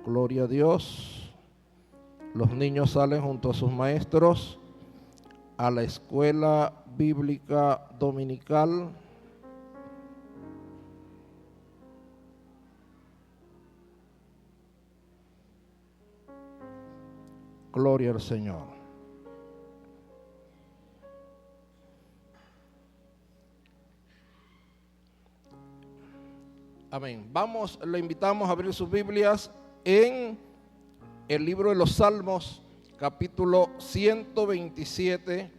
Gloria a Dios. Los niños salen junto a sus maestros a la escuela bíblica dominical. Gloria al Señor. Amén. Le invitamos a abrir sus Biblias en el libro de los Salmos, capítulo 127,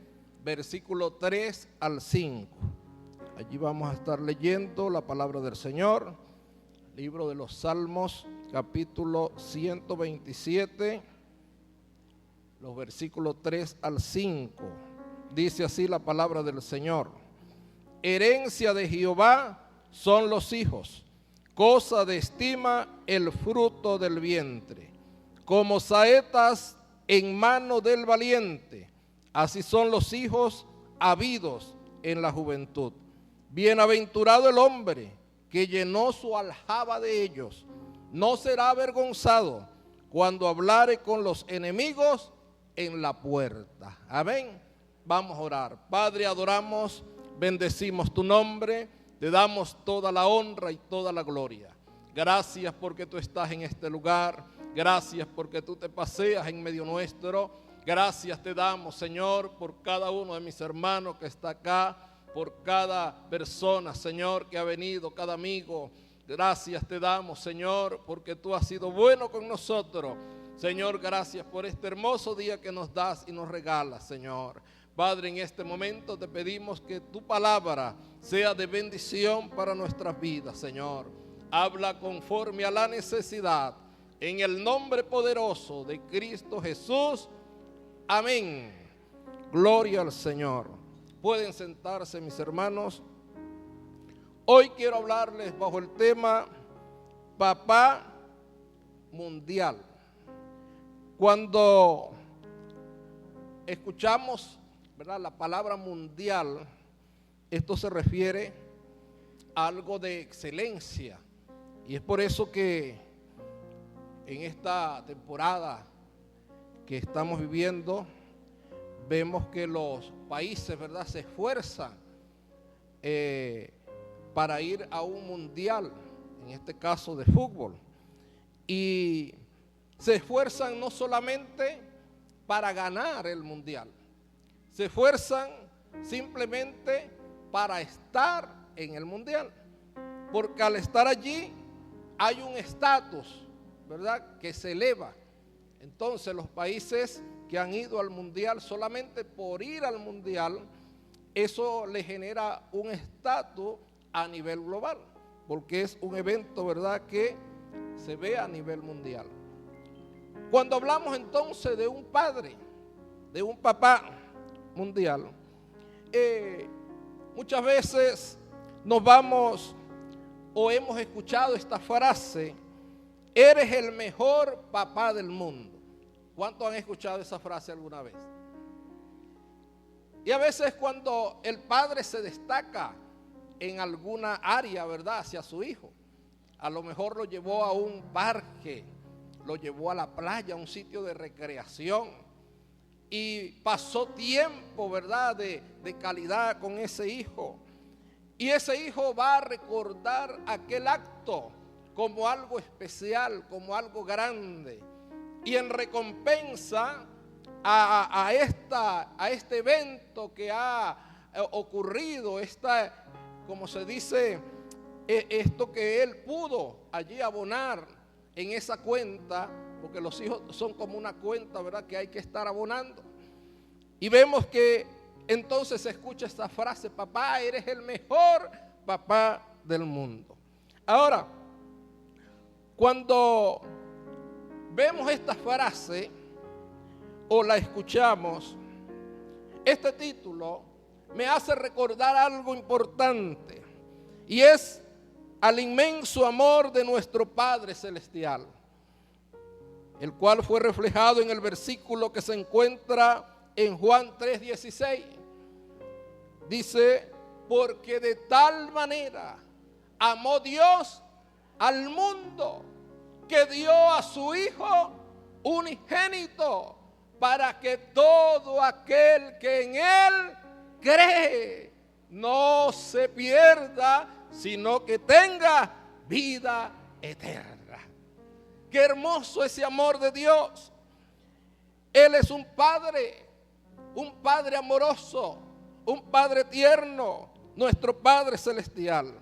versículo 3 al 5. Allí vamos a estar leyendo la palabra del Señor. Libro de los Salmos, capítulo 127, los versículos 3 al 5. Dice así la palabra del Señor: herencia de Jehová son los hijos, cosa de estima el fruto del vientre. Como saetas en mano del valiente, así son los hijos habidos en la juventud. Bienaventurado el hombre que llenó su aljaba de ellos. No será avergonzado cuando hablare con los enemigos en la puerta. Amén. Vamos a orar. Padre, adoramos, bendecimos tu nombre. Te damos toda la honra y toda la gloria. Gracias porque tú estás en este lugar. Gracias porque tú te paseas en medio nuestro. Gracias te damos, Señor, por cada uno de mis hermanos que está acá, por cada persona, Señor, que ha venido, cada amigo. Gracias te damos, Señor, porque tú has sido bueno con nosotros. Señor, gracias por este hermoso día que nos das y nos regalas, Señor. Padre, en este momento te pedimos que tu palabra sea de bendición para nuestras vidas, Señor. Habla conforme a la necesidad, en el nombre poderoso de Cristo Jesús. Amén. Gloria al Señor. Pueden sentarse, mis hermanos. Hoy quiero hablarles bajo el tema Papá Mundial. Cuando escuchamos, ¿verdad?, la palabra mundial, esto se refiere a algo de excelencia, y es por eso que en esta temporada que estamos viviendo vemos que los países, ¿verdad?, se esfuerzan para ir a un mundial, en este caso de fútbol, y se esfuerzan no solamente para ganar el mundial, se esfuerzan simplemente para estar en el mundial, porque al estar allí hay un estatus, ¿verdad?, que se eleva. Entonces los países que han ido al mundial solamente por ir al mundial, eso le genera un estatus a nivel global, porque es un evento, ¿verdad?, que se ve a nivel mundial. Cuando hablamos entonces de un padre, de un papá mundial, muchas veces nos vamos o hemos escuchado esta frase: eres el mejor papá del mundo. ¿Cuántos han escuchado esa frase alguna vez? Y a veces cuando el padre se destaca en alguna área, ¿verdad?, hacia su hijo, a lo mejor lo llevó a un parque, lo llevó a la playa, a un sitio de recreación, y pasó tiempo, ¿verdad?, de calidad con ese hijo. Y ese hijo va a recordar aquel acto como algo especial, como algo grande. Y en recompensa a este evento que ha ocurrido, como se dice, esto que él pudo allí abonar en esa cuenta, porque los hijos son como una cuenta, ¿verdad?, que hay que estar abonando. Y vemos que entonces se escucha esta frase: papá, eres el mejor papá del mundo. Ahora, cuando vemos esta frase o la escuchamos, este título me hace recordar algo importante, y es al inmenso amor de nuestro Padre Celestial, el cual fue reflejado en el versículo que se encuentra en Juan 3:16. Dice: porque de tal manera amó Dios al mundo que dio a su Hijo unigénito, para que todo aquel que en Él cree no se pierda, sino que tenga vida eterna. Qué hermoso ese amor de Dios. Él es un Padre amoroso, un Padre tierno, nuestro Padre celestial.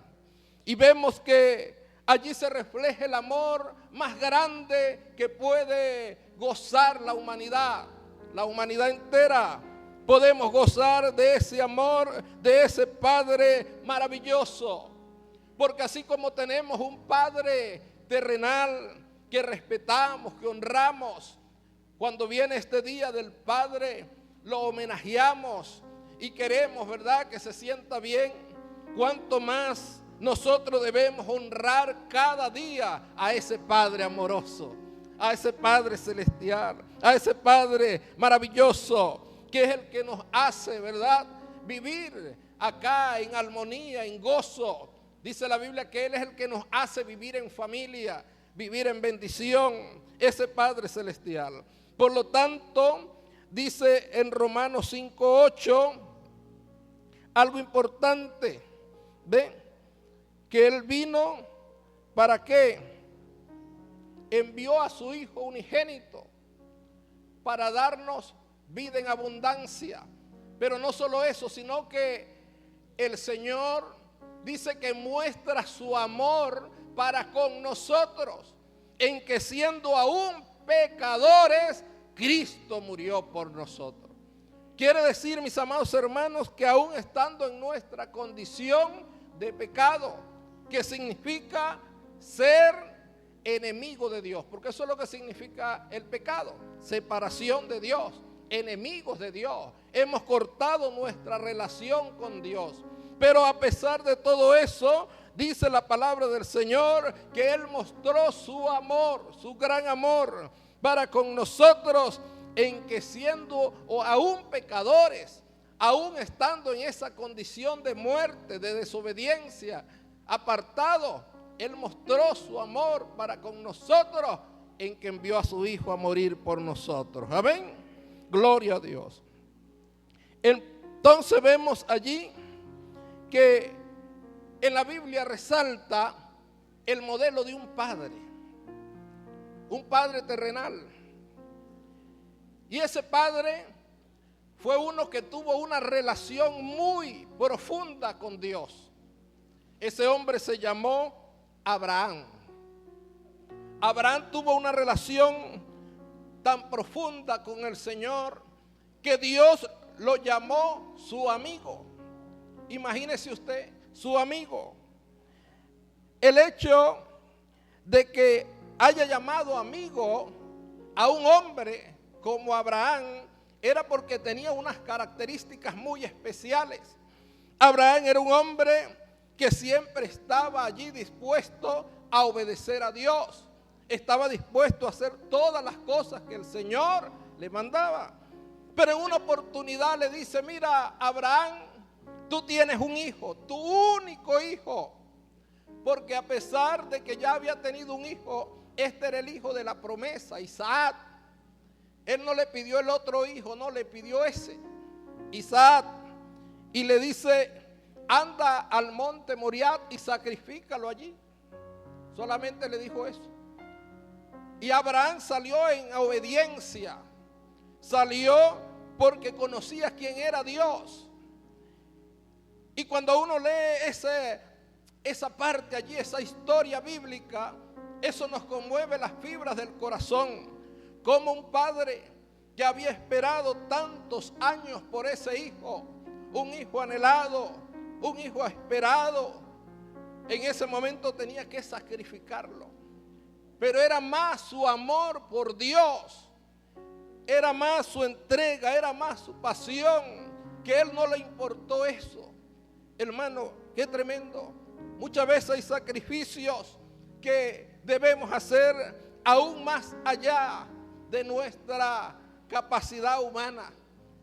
Y vemos que allí se refleja el amor más grande que puede gozar la humanidad entera. Podemos gozar de ese amor, de ese Padre maravilloso. Porque así como tenemos un Padre terrenal que respetamos, que honramos, cuando viene este día del Padre, lo homenajeamos y queremos, ¿verdad?, que se sienta bien. Cuánto más nosotros debemos honrar cada día a ese Padre amoroso, a ese Padre celestial, a ese Padre maravilloso, que es el que nos hace, ¿verdad?, vivir acá en armonía, en gozo. Dice la Biblia que Él es el que nos hace vivir en familia, vivir en bendición, ese Padre celestial. Por lo tanto, dice en Romanos 5:8 algo importante, ¿ve? Que Él vino, ¿para qué? Envió a su Hijo unigénito para darnos vida en abundancia. Pero no solo eso, sino que el Señor dice que muestra su amor para con nosotros, en que siendo aún pecadores, Cristo murió por nosotros. Quiere decir, mis amados hermanos, que aún estando en nuestra condición de pecado, que significa ser enemigo de Dios, porque eso es lo que significa el pecado, separación de Dios, enemigos de Dios. Hemos cortado nuestra relación con Dios. Pero a pesar de todo eso, dice la palabra del Señor que Él mostró su amor, su gran amor para con nosotros, en que siendo o aún pecadores, aún estando en esa condición de muerte, de desobediencia, apartado, Él mostró su amor para con nosotros, en que envió a su Hijo a morir por nosotros. Amén. Gloria a Dios. Entonces vemos allí que en la Biblia resalta el modelo de un padre terrenal. Y ese padre fue uno que tuvo una relación muy profunda con Dios. Ese hombre se llamó Abraham. Abraham tuvo una relación tan profunda con el Señor que Dios lo llamó su amigo. Imagínese usted, su amigo. El hecho de que haya llamado amigo a un hombre como Abraham era porque tenía unas características muy especiales. Abraham era un hombre que siempre estaba allí dispuesto a obedecer a Dios. Estaba dispuesto a hacer todas las cosas que el Señor le mandaba. Pero en una oportunidad le dice: mira, Abraham, tú tienes un hijo, tu único hijo. Porque a pesar de que ya había tenido un hijo, este era el hijo de la promesa, Isaac. Él no le pidió el otro hijo, no, le pidió ese, Isaac. Y le dice: anda al monte Moriah y sacrifícalo allí. Solamente le dijo eso. Y Abraham salió en obediencia. Salió porque conocía quién era Dios. Y cuando uno lee esa parte allí, esa historia bíblica, eso nos conmueve las fibras del corazón. Como un padre que había esperado tantos años por ese hijo, un hijo anhelado, un hijo esperado, en ese momento tenía que sacrificarlo. Pero era más su amor por Dios, era más su entrega, era más su pasión, que él no le importó eso. Hermano, qué tremendo. Muchas veces hay sacrificios que debemos hacer aún más allá de nuestra capacidad humana.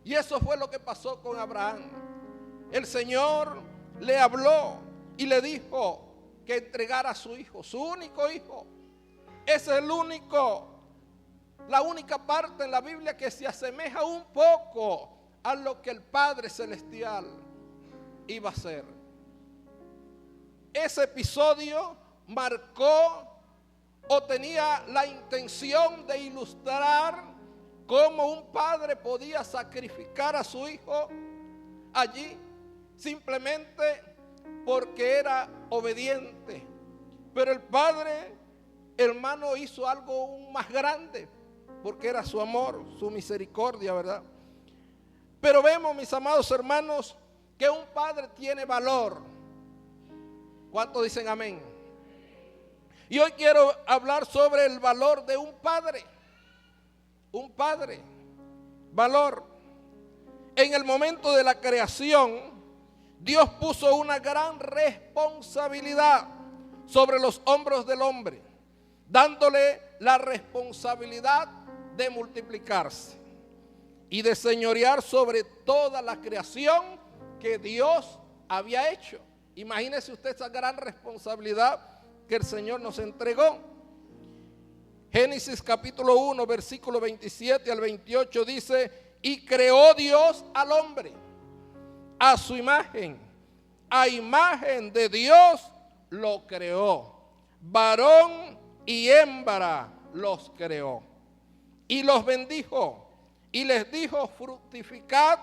Y eso fue lo que pasó con Abraham. El Señor le habló y le dijo que entregara a su hijo, su único hijo. Ese es la única parte en la Biblia que se asemeja un poco a lo que el Padre Celestial iba a hacer. Ese episodio marcó o tenía la intención de ilustrar cómo un padre podía sacrificar a su hijo allí simplemente porque era obediente. Pero el padre, hermano, hizo algo aún más grande porque era su amor, su misericordia, ¿verdad? Pero vemos, mis amados hermanos, que un padre tiene valor. ¿Cuántos dicen amén? Y hoy quiero hablar sobre el valor de un padre. Un padre, valor. En el momento de la creación, Dios puso una gran responsabilidad sobre los hombros del hombre, dándole la responsabilidad de multiplicarse y de señorear sobre toda la creación que Dios había hecho. Imagínese usted esa gran responsabilidad que el Señor nos entregó. Génesis capítulo 1, versículo 27 al 28 dice: y creó Dios al hombre a su imagen, a imagen de Dios lo creó, varón y hembra los creó, y los bendijo y les dijo: fructificad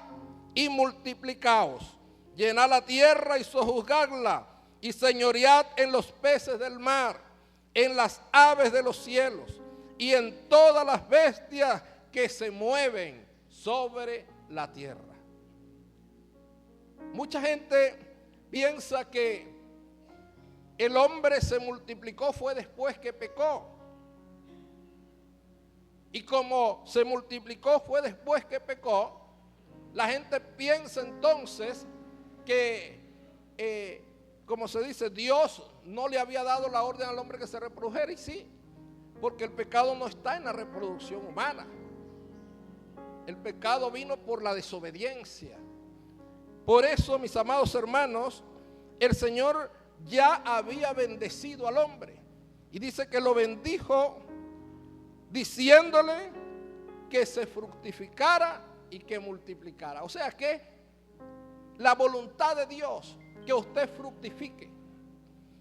y multiplicaos, llenad la tierra y sojuzgadla, y señoread en los peces del mar, en las aves de los cielos y en todas las bestias que se mueven sobre la tierra. Mucha gente piensa que el hombre se multiplicó fue después que pecó. Y como se multiplicó fue después que pecó, la gente piensa entonces que, como se dice, Dios no le había dado la orden al hombre que se reprodujera. Y sí, porque el pecado no está en la reproducción humana. El pecado vino por la desobediencia. Por eso, mis amados hermanos, el Señor ya había bendecido al hombre. Y dice que lo bendijo diciéndole que se fructificara y que multiplicara. O sea que la voluntad de Dios que usted fructifique.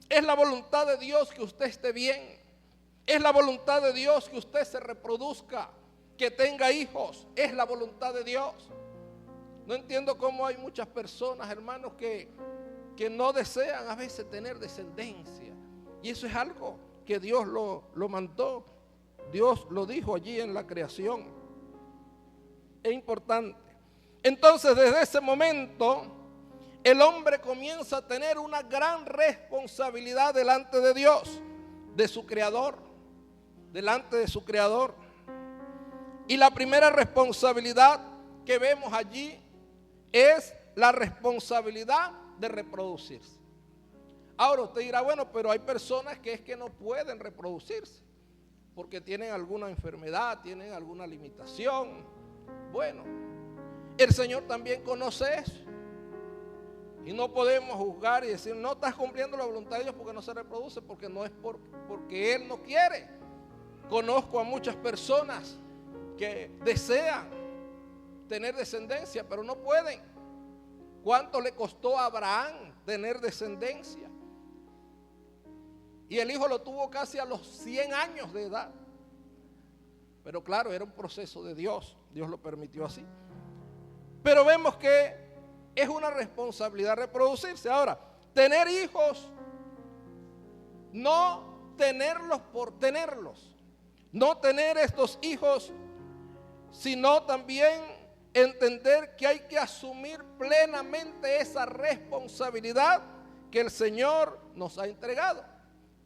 Es la voluntad de Dios que usted esté bien. Es la voluntad de Dios que usted se reproduzca, que tenga hijos. Es la voluntad de Dios. No entiendo cómo hay muchas personas, hermanos, que no desean a veces tener descendencia. Y eso es algo que Dios lo mandó. Dios lo dijo allí en la creación. Es importante. Entonces, desde ese momento, el hombre comienza a tener una gran responsabilidad delante de Dios, de su creador, delante de su creador. Y la primera responsabilidad que vemos allí es la responsabilidad de reproducirse. Ahora usted dirá, bueno, pero hay personas que es que no pueden reproducirse porque tienen alguna enfermedad, tienen alguna limitación. Bueno, el Señor también conoce eso. Y no podemos juzgar y decir, no estás cumpliendo la voluntad de Dios porque no se reproduce, porque no es porque Él no quiere. Conozco a muchas personas que desean tener descendencia, pero no pueden. ¿Cuánto le costó a Abraham tener descendencia? Y el hijo lo tuvo casi a los 100 años de edad. Pero claro, era un proceso de Dios. Dios lo permitió así. Pero vemos que es una responsabilidad reproducirse. Ahora, tener hijos, no tenerlos por tenerlos. No tener estos hijos, sino también entender que hay que asumir plenamente esa responsabilidad que el Señor nos ha entregado.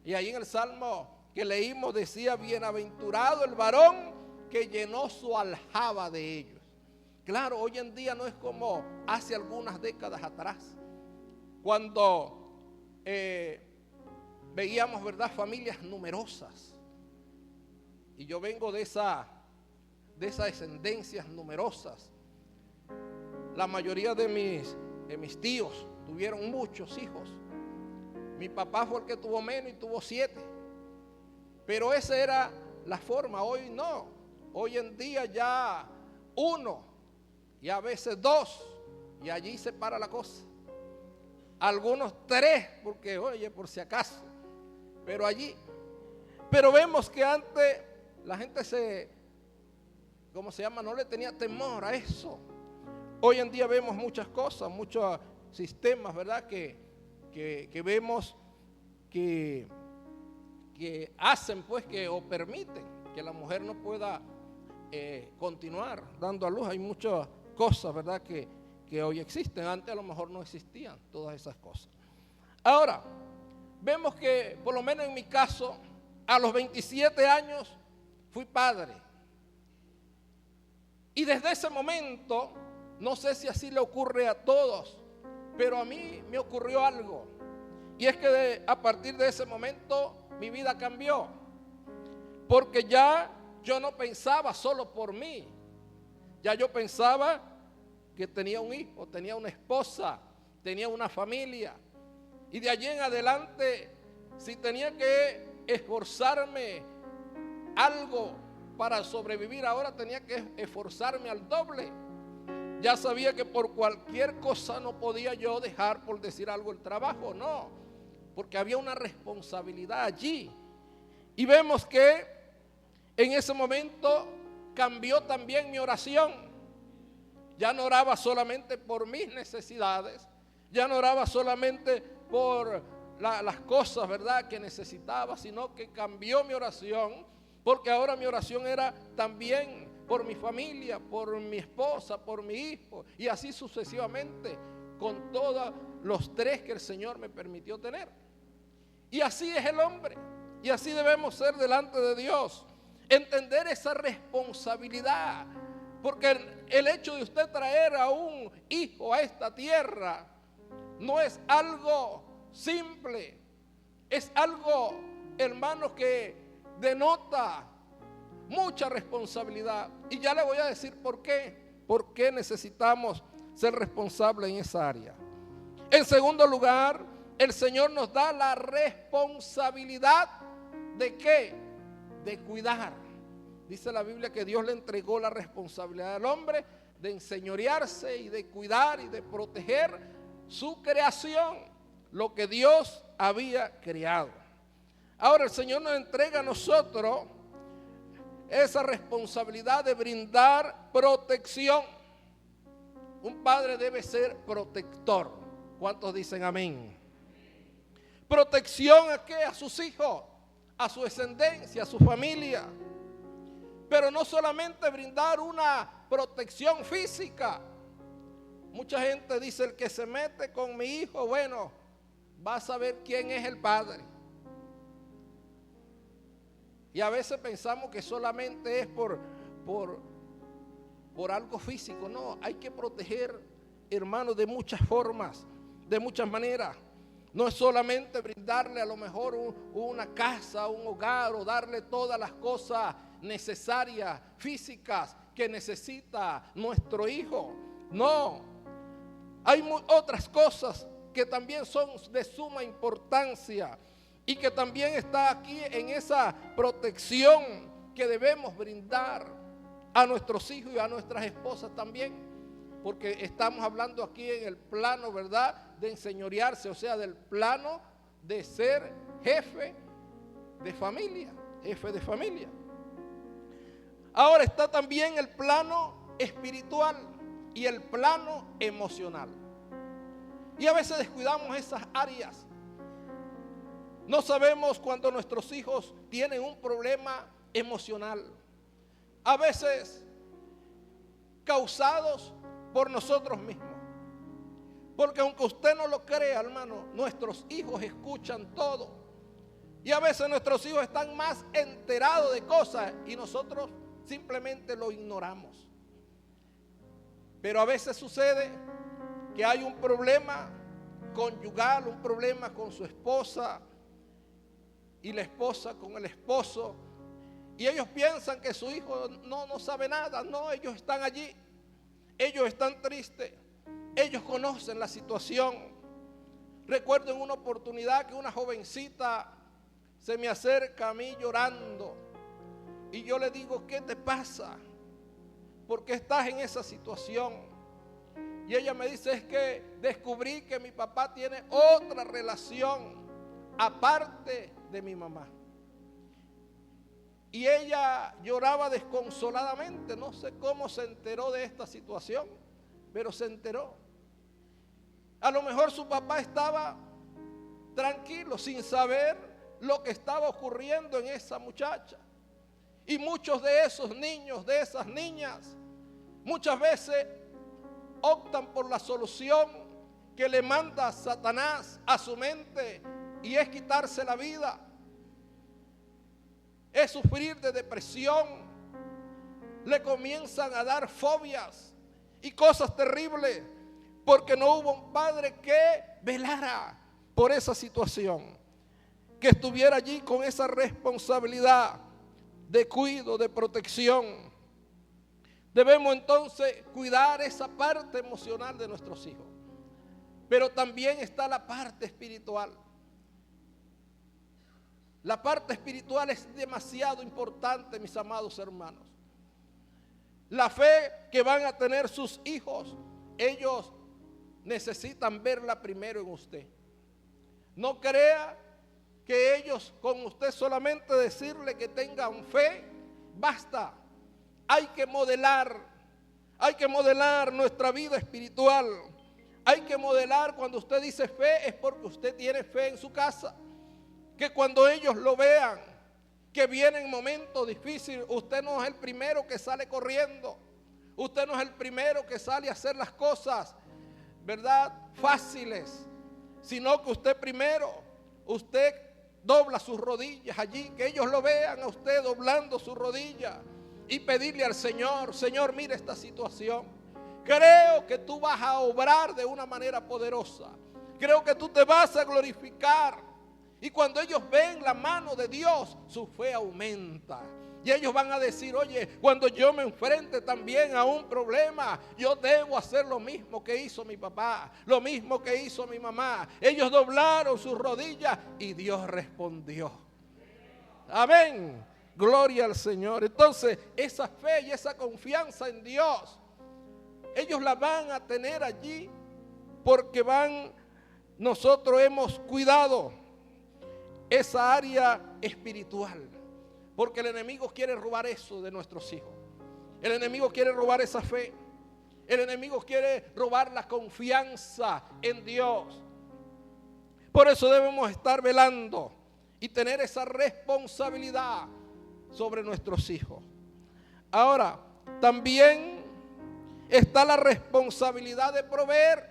Y ahí en el Salmo que leímos decía: bienaventurado el varón que llenó su aljaba de ellos. Claro, hoy en día no es como hace algunas décadas atrás, cuando veíamos, ¿verdad?, familias numerosas. Y yo vengo de esas descendencias numerosas. La mayoría de mis tíos tuvieron muchos hijos. Mi papá fue el que tuvo menos y tuvo 7. Pero esa era la forma. Hoy no. Hoy en día ya uno y a veces dos, y allí se para la cosa. Algunos tres, porque oye, por si acaso. Pero allí. Pero vemos que antes la gente no le tenía temor a eso. Hoy en día vemos muchas cosas, muchos sistemas, ¿verdad? Que vemos que hacen pues o permiten que la mujer no pueda continuar dando a luz. Hay muchas cosas, ¿verdad? Que hoy existen. Antes a lo mejor no existían todas esas cosas. Ahora, vemos que por lo menos en mi caso, a los 27 años fui padre. Y desde ese momento, no sé si así le ocurre a todos, pero a mí me ocurrió algo. Y es que a partir de ese momento mi vida cambió. Porque ya yo no pensaba solo por mí. Ya yo pensaba que tenía un hijo, tenía una esposa, tenía una familia. Y de allí en adelante, si tenía que esforzarme algo para sobrevivir, ahora tenía que esforzarme al doble. Ya sabía que por cualquier cosa no podía yo dejar, por decir algo, el trabajo, no, porque había una responsabilidad allí. Y vemos que en ese momento cambió también mi oración. Ya no oraba solamente por mis necesidades, ya no oraba solamente por las cosas, ¿verdad?, que necesitaba, sino que cambió mi oración, porque ahora mi oración era también por mi familia, por mi esposa, por mi hijo, y así sucesivamente, con todos los tres que el Señor me permitió tener. Y así es el hombre, y así debemos ser delante de Dios, entender esa responsabilidad, porque el hecho de usted traer a un hijo a esta tierra no es algo simple, es algo, hermanos, que denota mucha responsabilidad. Y ya le voy a decir por qué necesitamos ser responsables en esa área. En segundo lugar, el Señor nos da la responsabilidad ¿de qué? De cuidar. Dice la Biblia que Dios le entregó la responsabilidad al hombre de enseñorearse y de cuidar y de proteger su creación, lo que Dios había creado. Ahora el Señor nos entrega a nosotros esa responsabilidad de brindar protección. Un padre debe ser protector. ¿Cuántos dicen amén? Protección ¿a qué? A sus hijos, a su descendencia, a su familia. Pero no solamente brindar una protección física. Mucha gente dice, el que se mete con mi hijo, bueno, va a saber quién es el padre. Y a veces pensamos que solamente es por algo físico. No, hay que proteger, hermanos, de muchas formas, de muchas maneras. No es solamente brindarle a lo mejor una casa, un hogar, o darle todas las cosas necesarias, físicas, que necesita nuestro hijo. No, hay otras cosas que también son de suma importancia y que también está aquí en esa protección que debemos brindar a nuestros hijos y a nuestras esposas también, porque estamos hablando aquí en el plano, ¿verdad?, de enseñorearse, o sea, del plano de ser jefe de familia, jefe de familia. Ahora está también el plano espiritual y el plano emocional. Y a veces descuidamos esas áreas. No sabemos cuando nuestros hijos tienen un problema emocional. A veces causados por nosotros mismos. Porque aunque usted no lo crea, hermano, nuestros hijos escuchan todo. Y a veces nuestros hijos están más enterados de cosas y nosotros simplemente lo ignoramos. Pero a veces sucede que hay un problema conyugal, un problema con su esposa y la esposa con el esposo, y ellos piensan que su hijo no sabe nada. No, ellos están allí, ellos están tristes, ellos conocen la situación. Recuerdo en una oportunidad que una jovencita se me acerca a mí llorando y yo le digo, ¿qué te pasa? ¿Por qué estás en esa situación? Y ella me dice, es que descubrí que mi papá tiene otra relación aparte de mi mamá. Y ella lloraba desconsoladamente, no sé cómo se enteró de esta situación, pero se enteró. A lo mejor su papá estaba tranquilo, sin saber lo que estaba ocurriendo en esa muchacha. Y muchos de esos niños, de esas niñas, muchas veces optan por la solución que le manda Satanás a su mente, y es quitarse la vida, es sufrir de depresión, le comienzan a dar fobias y cosas terribles, porque no hubo un padre que velara por esa situación, que estuviera allí con esa responsabilidad de cuidado, de protección. Debemos entonces cuidar esa parte emocional de nuestros hijos, pero también está la parte espiritual. La parte espiritual es demasiado importante, mis amados hermanos. La fe que van a tener sus hijos, ellos necesitan verla primero en usted. No crea que ellos con usted solamente decirle que tengan fe, basta. Hay que modelar nuestra vida espiritual. Hay que modelar. Cuando usted dice fe, es porque usted tiene fe en su casa. Que cuando ellos lo vean, que vienen momentos difíciles, usted no es el primero que sale corriendo. Usted no es el primero que sale a hacer las cosas, ¿verdad?, fáciles. Sino que usted primero, usted dobla sus rodillas allí, que ellos lo vean a usted doblando sus rodillas y pedirle al Señor, Señor, mira esta situación. Creo que tú vas a obrar de una manera poderosa. Creo que tú te vas a glorificar. Y cuando ellos ven la mano de Dios, su fe aumenta. Y ellos van a decir, oye, cuando yo me enfrente también a un problema, yo debo hacer lo mismo que hizo mi papá, lo mismo que hizo mi mamá. Ellos doblaron sus rodillas y Dios respondió. Amén. Gloria al Señor. Entonces, esa fe y esa confianza en Dios, ellos la van a tener allí porque nosotros hemos cuidado esa área espiritual, porque el enemigo quiere robar eso de nuestros hijos. El enemigo quiere robar esa fe. El enemigo quiere robar la confianza en Dios. Por eso debemos estar velando y tener esa responsabilidad sobre nuestros hijos. Ahora, también está la responsabilidad de proveer.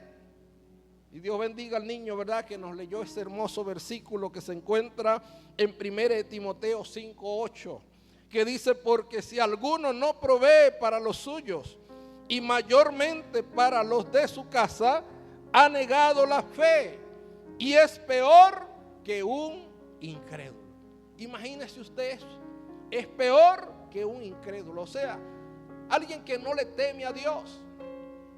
Y Dios bendiga al niño, ¿verdad?, que nos leyó ese hermoso versículo que se encuentra en 1 Timoteo 5:8, que dice, porque si alguno no provee para los suyos y mayormente para los de su casa, ha negado la fe y es peor que un incrédulo. Imagínese usted eso, es peor que un incrédulo, o sea, alguien que no le teme a Dios.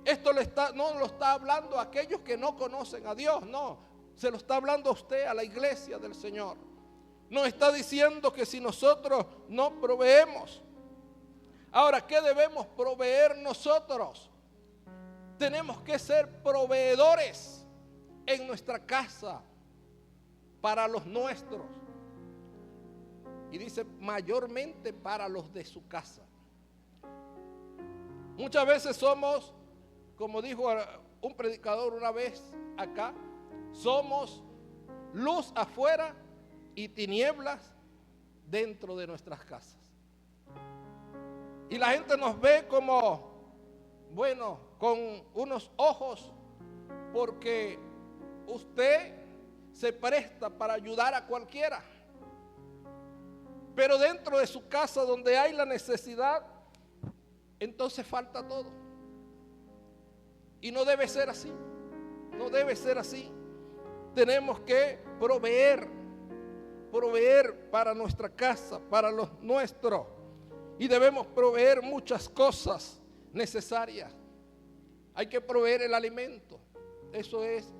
Esto no lo está hablando a aquellos que no conocen a Dios, no, se lo está hablando a usted, a la iglesia del Señor. Nos está diciendo que si nosotros no proveemos. Ahora, ¿qué debemos proveer nosotros? Tenemos que ser proveedores en nuestra casa para los nuestros. Y dice mayormente para los de su casa. Muchas veces somos, como dijo un predicador una vez acá, somos luz afuera y tinieblas dentro de nuestras casas. Y la gente nos ve como, bueno, con unos ojos, porque usted se presta para ayudar a cualquiera. Pero dentro de su casa, donde hay la necesidad, entonces falta todo. Y no debe ser así. No debe ser así. Tenemos que proveer para nuestra casa, para los nuestros. Y debemos proveer muchas cosas necesarias. Hay que proveer el alimento. Eso es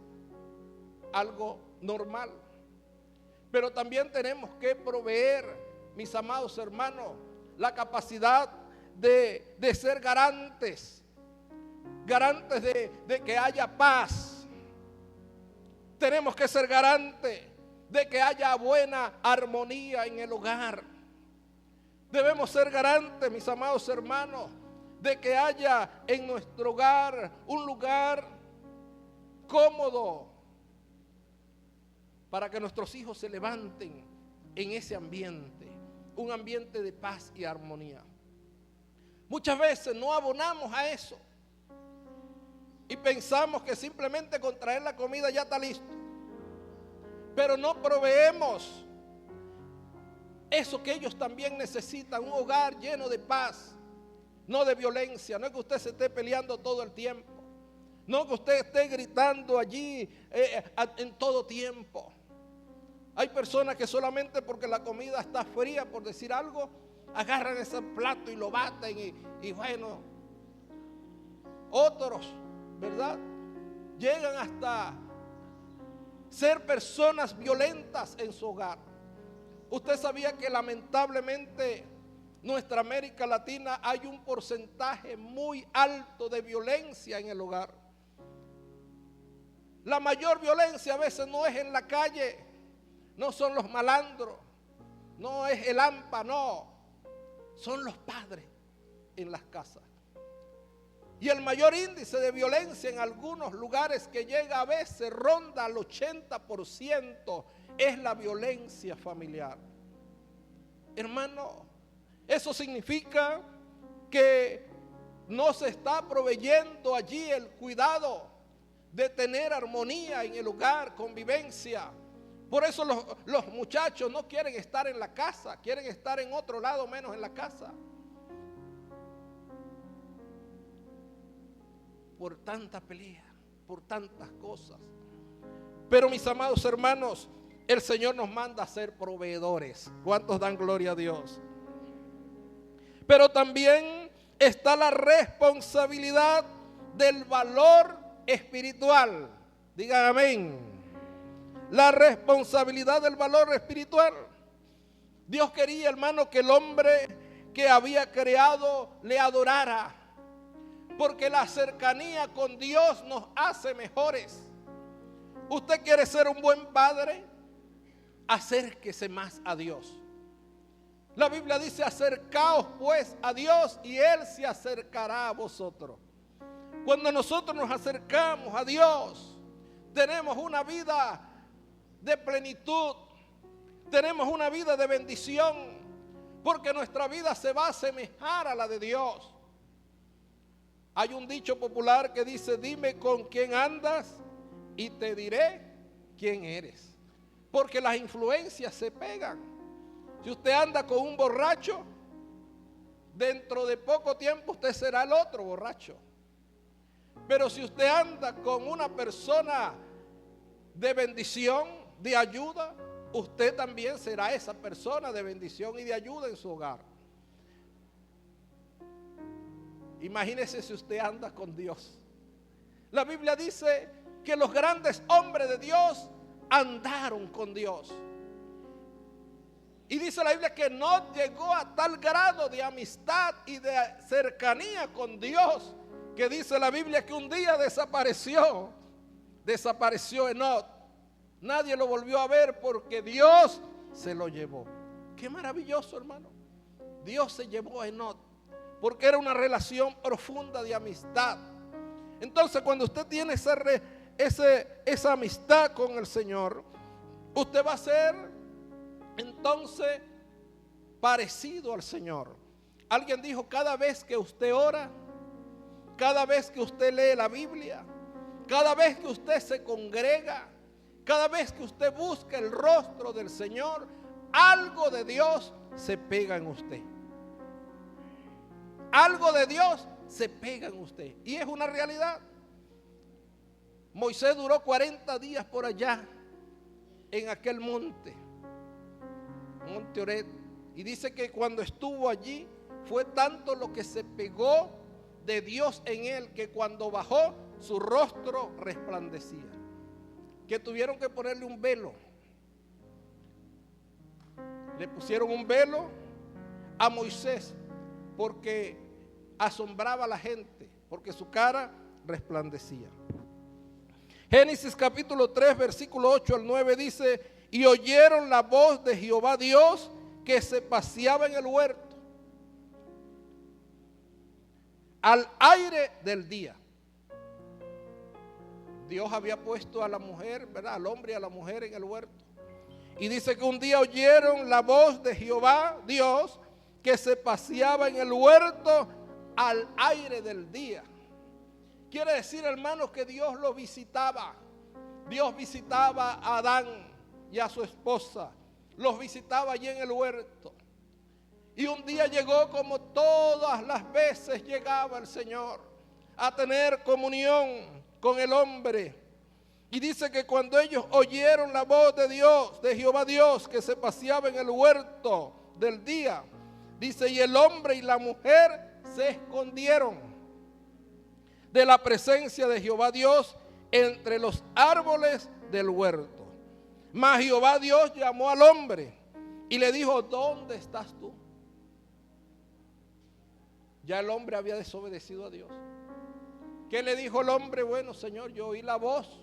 algo normal. Pero también tenemos que proveer, mis amados hermanos, la capacidad de ser garantes de que haya paz. Tenemos que ser garantes de que haya buena armonía en el hogar. Debemos ser garantes, mis amados hermanos, de que haya en nuestro hogar un lugar cómodo para que nuestros hijos se levanten en ese ambiente, un ambiente de paz y armonía. Muchas veces no abonamos a eso y pensamos que simplemente con traer la comida ya está listo, pero no proveemos eso que ellos también necesitan, un hogar lleno de paz, no de violencia. No es que usted se esté peleando todo el tiempo, no que usted esté gritando allí en todo tiempo. Hay personas que solamente porque la comida está fría, por decir algo, agarran ese plato y lo baten y bueno, otros, ¿verdad?, llegan hasta ser personas violentas en su hogar. Usted sabía que lamentablemente nuestra América Latina hay un porcentaje muy alto de violencia en el hogar. La mayor violencia a veces no es en la calle, no son los malandros, no es el hampa, no, son los padres en las casas. Y el mayor índice de violencia en algunos lugares, que llega a veces, ronda al 80%, es la violencia familiar. Hermano, eso significa que no se está proveyendo allí el cuidado de tener armonía en el hogar, convivencia. Por eso los muchachos no quieren estar en la casa, quieren estar en otro lado menos en la casa. Por tanta pelea, por tantas cosas. Pero mis amados hermanos, el Señor nos manda a ser proveedores. ¿Cuántos dan gloria a Dios? Pero también está la responsabilidad del valor espiritual. Digan amén. La responsabilidad del valor espiritual. Dios quería, hermano, que el hombre que había creado le adorara, porque la cercanía con Dios nos hace mejores. ¿Usted quiere ser un buen padre? Acérquese más a Dios. La Biblia dice: acercaos pues a Dios y Él se acercará a vosotros. Cuando nosotros nos acercamos a Dios, tenemos una vida de plenitud, tenemos una vida de bendición, porque nuestra vida se va a asemejar a la de Dios. Hay un dicho popular que dice: dime con quién andas y te diré quién eres. Porque las influencias se pegan. Si usted anda con un borracho, dentro de poco tiempo usted será el otro borracho. Pero si usted anda con una persona de bendición, de ayuda, usted también será esa persona de bendición y de ayuda en su hogar. Imagínese si usted anda con Dios. La Biblia dice que los grandes hombres de Dios andaron con Dios. Y dice la Biblia que no llegó a tal grado de amistad y de cercanía con Dios, que dice la Biblia que un día desapareció Enoc. Nadie lo volvió a ver porque Dios se lo llevó. Qué maravilloso, hermano. Dios se llevó a Enoc porque era una relación profunda de amistad. Entonces, cuando usted tiene esa amistad con el Señor, usted va a ser entonces parecido al Señor. Alguien dijo: cada vez que usted ora, cada vez que usted lee la Biblia, cada vez que usted se congrega, cada vez que usted busca el rostro del Señor, algo de Dios se pega en usted. Algo de Dios se pega en usted. Y es una realidad. Moisés duró 40 días por allá, en aquel monte Oret. Y dice que cuando estuvo allí, fue tanto lo que se pegó de Dios en él, que cuando bajó, su rostro resplandecía. Que tuvieron que ponerle un velo Le pusieron un velo a Moisés porque asombraba a la gente, porque su cara resplandecía. Génesis capítulo 3, versículo 8 al 9 dice: y oyeron la voz de Jehová Dios que se paseaba en el huerto al aire del día. Dios había puesto a la mujer, ¿verdad?, al hombre y a la mujer en el huerto. Y dice que un día oyeron la voz de Jehová Dios que se paseaba en el huerto al aire del día. Quiere decir, hermanos, que Dios lo visitaba. Dios visitaba a Adán y a su esposa. Los visitaba allí en el huerto. Y un día llegó, como todas las veces llegaba el Señor, a tener comunión con el hombre. Y dice que cuando ellos oyeron la voz de Dios, de Jehová Dios, que se paseaba en el huerto del día, dice, y el hombre y la mujer se escondieron de la presencia de Jehová Dios entre los árboles del huerto. Mas Jehová Dios llamó al hombre y le dijo: ¿dónde estás tú? Ya el hombre había desobedecido a Dios. ¿Qué le dijo el hombre? Bueno, Señor, yo oí la voz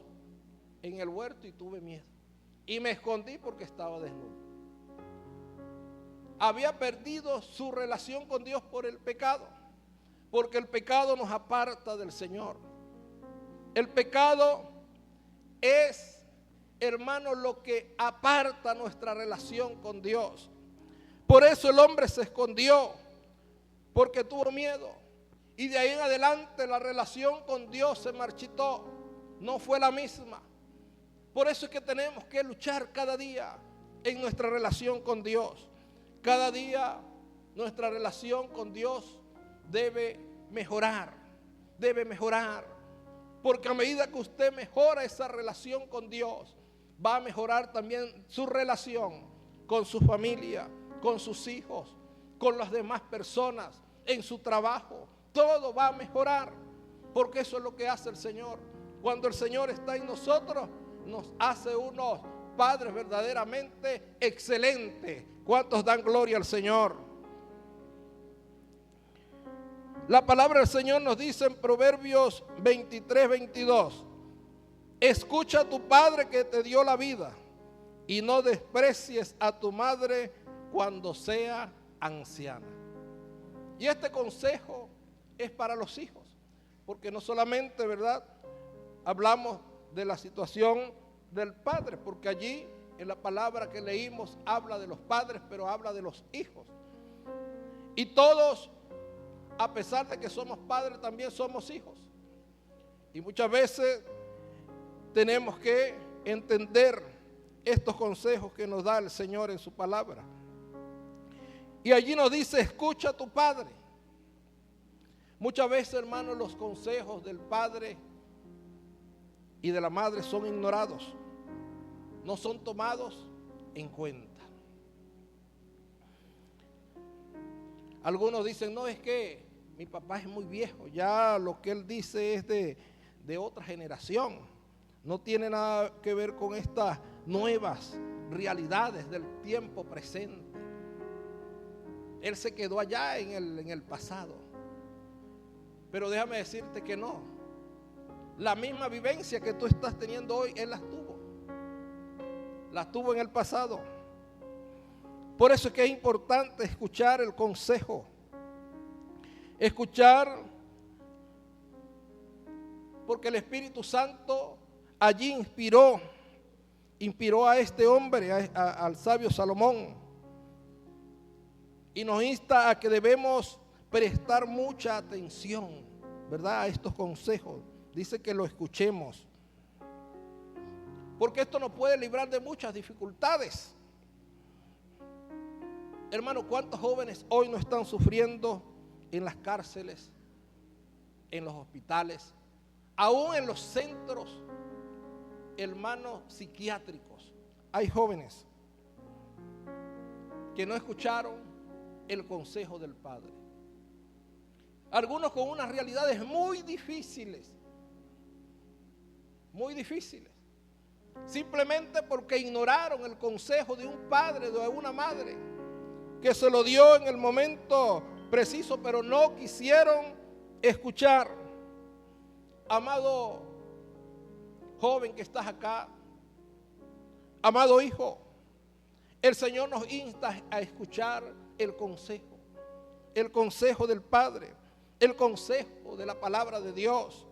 en el huerto y tuve miedo y me escondí porque estaba desnudo. Había perdido su relación con Dios por el pecado, porque el pecado nos aparta del Señor. El pecado es, hermano, lo que aparta nuestra relación con Dios. Por eso el hombre se escondió, porque tuvo miedo. Y de ahí en adelante la relación con Dios se marchitó, no fue la misma. Por eso es que tenemos que luchar cada día en nuestra relación con Dios. Cada día nuestra relación con Dios debe mejorar, porque a medida que usted mejora esa relación con Dios, va a mejorar también su relación con su familia, con sus hijos, con las demás personas, en su trabajo. Todo va a mejorar, porque eso es lo que hace el Señor. Cuando el Señor está en nosotros, nos hace unos padres verdaderamente excelentes. ¿Cuántos dan gloria al Señor? La palabra del Señor nos dice en Proverbios 23, 22: escucha a tu padre que te dio la vida y no desprecies a tu madre cuando sea anciana. Y este consejo es para los hijos, porque no solamente, ¿verdad?, hablamos de la situación del padre, porque allí en la palabra que leímos habla de los padres, pero habla de los hijos. Y todos, a pesar de que somos padres, también somos hijos. Y muchas veces tenemos que entender estos consejos que nos da el Señor en su palabra. Y allí nos dice: escucha a tu padre. Muchas veces, hermanos, los consejos del padre y de la madre son ignorados, no son tomados en cuenta. Algunos dicen: no, es que mi papá es muy viejo, ya lo que él dice es de otra generación, no tiene nada que ver con estas nuevas realidades del tiempo presente. Él se quedó allá en el pasado. Pero déjame decirte que no. La misma vivencia que tú estás teniendo hoy, él las tuvo en el pasado. Por eso es que es importante escuchar el consejo, escuchar, porque el Espíritu Santo allí inspiró a este hombre, al sabio Salomón, y nos insta a que debemos prestar mucha atención, ¿verdad?, a estos consejos. Dice que lo escuchemos, porque esto nos puede librar de muchas dificultades. Hermano, ¿cuántos jóvenes hoy no están sufriendo en las cárceles, en los hospitales, aún en los centros, hermanos, psiquiátricos? Hay jóvenes que no escucharon el consejo del Padre. Algunos con unas realidades muy difíciles, simplemente porque ignoraron el consejo de un padre o de una madre que se lo dio en el momento preciso, pero no quisieron escuchar. Amado joven que estás acá, amado hijo, el Señor nos insta a escuchar el consejo del Padre, el consejo de la palabra de Dios.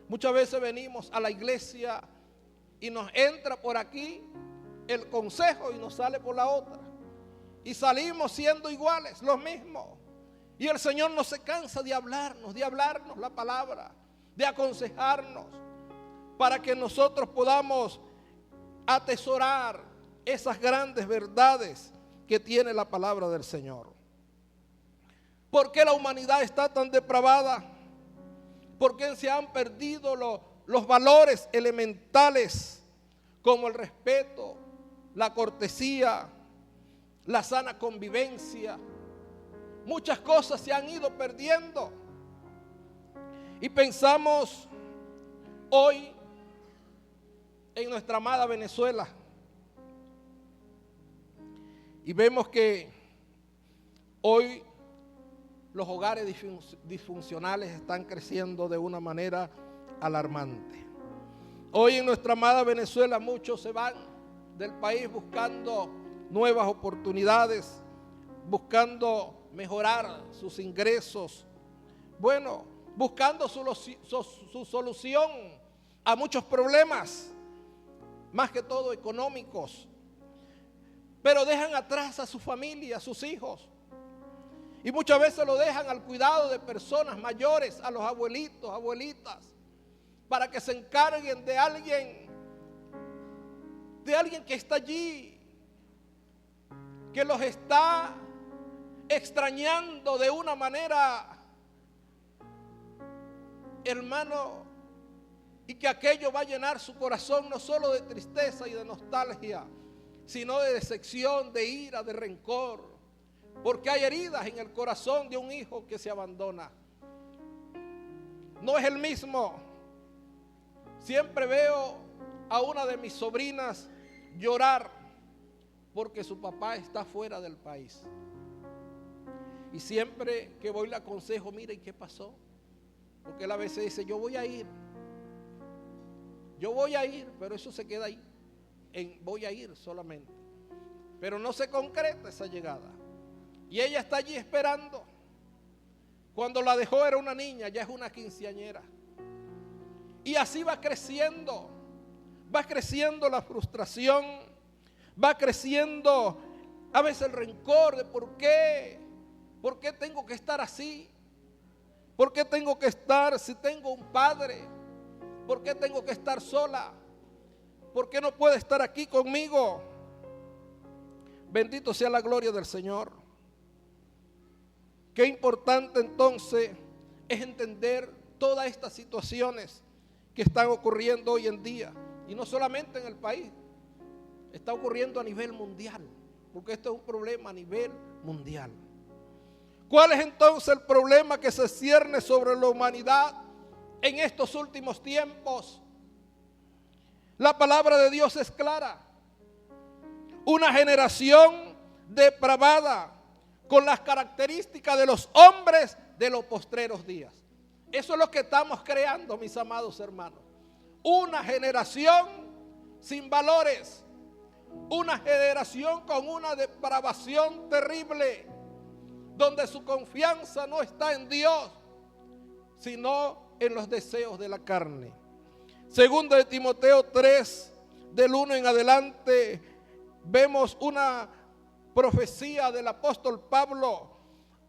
Muchas veces venimos a la iglesia y nos entra por aquí el consejo y nos sale por la otra. Y salimos siendo iguales, los mismos. Y el Señor no se cansa de hablarnos la palabra, de aconsejarnos, para que nosotros podamos atesorar esas grandes verdades que tiene la palabra del Señor. ¿Por qué la humanidad está tan depravada? ¿Por qué se han perdido los valores elementales como el respeto, la cortesía, la sana convivencia? Muchas cosas se han ido perdiendo. Y pensamos hoy en nuestra amada Venezuela y vemos que hoy los hogares disfuncionales están creciendo de una manera alarmante. Hoy en nuestra amada Venezuela muchos se van del país buscando nuevas oportunidades, buscando mejorar sus ingresos, bueno, buscando su solución a muchos problemas, más que todo económicos, pero dejan atrás a su familia, a sus hijos, y muchas veces lo dejan al cuidado de personas mayores, a los abuelitos, abuelitas, para que se encarguen de alguien que está allí, que los está extrañando de una manera, hermano, y que aquello va a llenar su corazón no solo de tristeza y de nostalgia, sino de decepción, de ira, de rencor, porque hay heridas en el corazón de un hijo que se abandona. No es el mismo. Siempre veo a una de mis sobrinas llorar porque su papá está fuera del país. Y siempre que voy le aconsejo, mire, ¿y qué pasó? Porque él a veces dice, yo voy a ir, pero eso se queda ahí, voy a ir solamente. Pero no se concreta esa llegada. Y ella está allí esperando. Cuando la dejó era una niña, ya es una quinceañera. Y así va creciendo la frustración, va creciendo a veces el rencor de ¿por qué tengo que estar así? ¿Por qué tengo que estar si tengo un padre? ¿Por qué tengo que estar sola? ¿Por qué no puede estar aquí conmigo? Bendito sea la gloria del Señor. Qué importante entonces es entender todas estas situaciones que están ocurriendo hoy en día. Y no solamente en el país, está ocurriendo a nivel mundial, porque esto es un problema a nivel mundial. ¿Cuál es entonces el problema que se cierne sobre la humanidad en estos últimos tiempos? La palabra de Dios es clara. Una generación depravada con las características de los hombres de los postreros días. Eso es lo que estamos creando, mis amados hermanos. Una generación sin valores. Una generación con una depravación terrible, donde su confianza no está en Dios, sino en los deseos de la carne. Segunda de Timoteo 3, del 1 en adelante, vemos una profecía del apóstol Pablo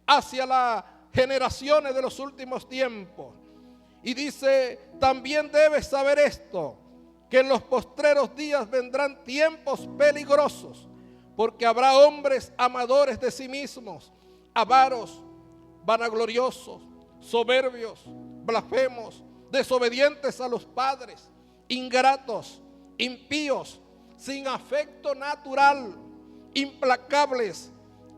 hacia las generaciones de los últimos tiempos. Y dice, también debes saber esto, que en los postreros días vendrán tiempos peligrosos, porque habrá hombres amadores de sí mismos, avaros, vanagloriosos, soberbios, blasfemos, desobedientes a los padres, ingratos, impíos, sin afecto natural, implacables,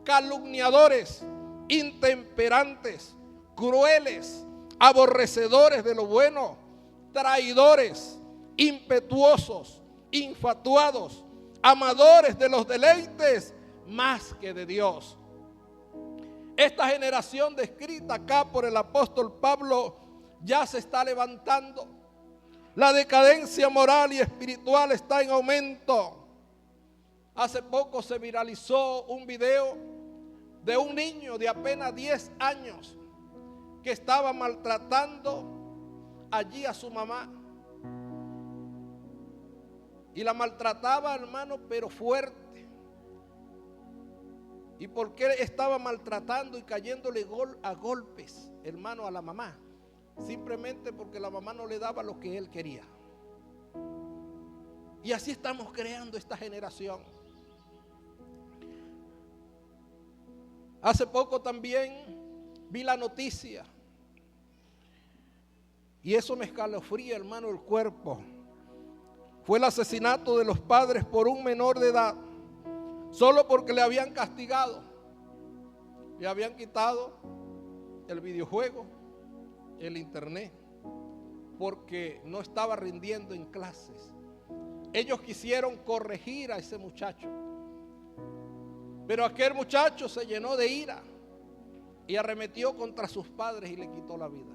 calumniadores, intemperantes, crueles, aborrecedores de lo bueno, traidores, impetuosos, infatuados, amadores de los deleites más que de Dios. Esta generación descrita acá por el apóstol Pablo ya se está levantando. La decadencia moral y espiritual está en aumento. Hace poco se viralizó un video de un niño de apenas 10 años que estaba maltratando allí a su mamá. Y la maltrataba, hermano, pero fuerte. ¿Y por qué estaba maltratando y cayéndole a golpes, hermano, a la mamá? Simplemente porque la mamá no le daba lo que él quería. Y así estamos creando esta generación. Hace poco también vi la noticia y eso me escalofría, hermano, el cuerpo. Fue el asesinato de los padres por un menor de edad, solo porque le habían castigado, le habían quitado el videojuego, el internet, porque no estaba rindiendo en clases. Ellos quisieron corregir a ese muchacho, pero aquel muchacho se llenó de ira y arremetió contra sus padres y le quitó la vida.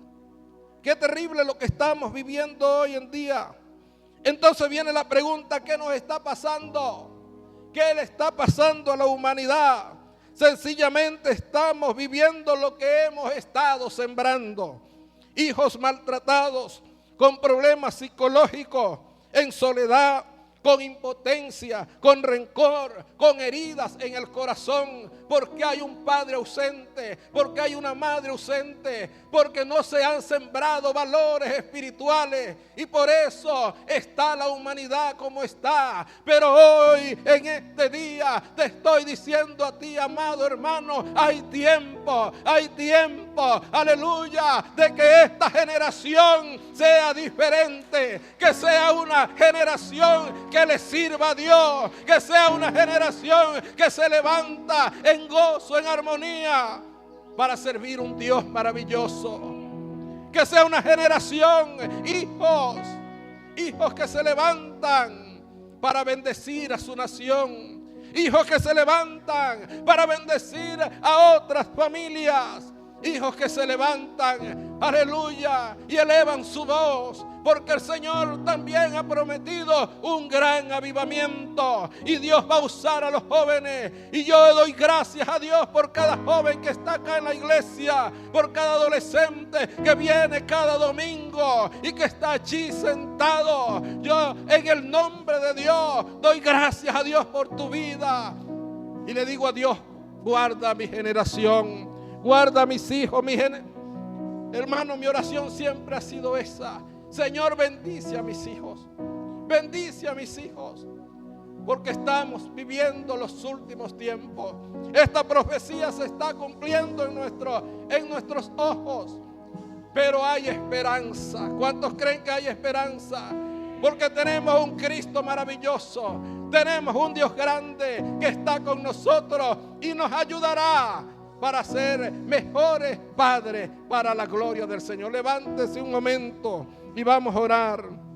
Qué terrible lo que estamos viviendo hoy en día. Entonces viene la pregunta: ¿qué nos está pasando? ¿Qué le está pasando a la humanidad? Sencillamente estamos viviendo lo que hemos estado sembrando. Hijos maltratados, con problemas psicológicos, en soledad, con impotencia, con rencor, con heridas en el corazón, porque hay un padre ausente, porque hay una madre ausente, porque no se han sembrado valores espirituales y por eso está la humanidad como está. Pero hoy, en este día, te estoy diciendo a ti, amado hermano, hay tiempo, aleluya, de que esta generación sea diferente, que sea una generación que le sirva a Dios, que sea una generación que se levanta en gozo, en armonía, para servir un Dios maravilloso. Que sea una generación, hijos que se levantan para bendecir a su nación, hijos que se levantan para bendecir a otras familias, hijos que se levantan, aleluya, y elevan su voz, porque el Señor también ha prometido un gran avivamiento y Dios va a usar a los jóvenes. Y yo doy gracias a Dios por cada joven que está acá en la iglesia, por cada adolescente que viene cada domingo y que está allí sentado. Yo, en el nombre de Dios, doy gracias a Dios por tu vida y le digo a Dios: guarda mi generación, guarda a mis hijos, hermano. Mi oración siempre ha sido esa: Señor, bendice a mis hijos, porque estamos viviendo los últimos tiempos. Esta profecía se está cumpliendo en nuestros ojos, pero hay esperanza. ¿Cuántos creen que hay esperanza? Porque tenemos un Cristo maravilloso, tenemos un Dios grande que está con nosotros y nos ayudará para ser mejores padres para la gloria del Señor. Levántese un momento y vamos a orar.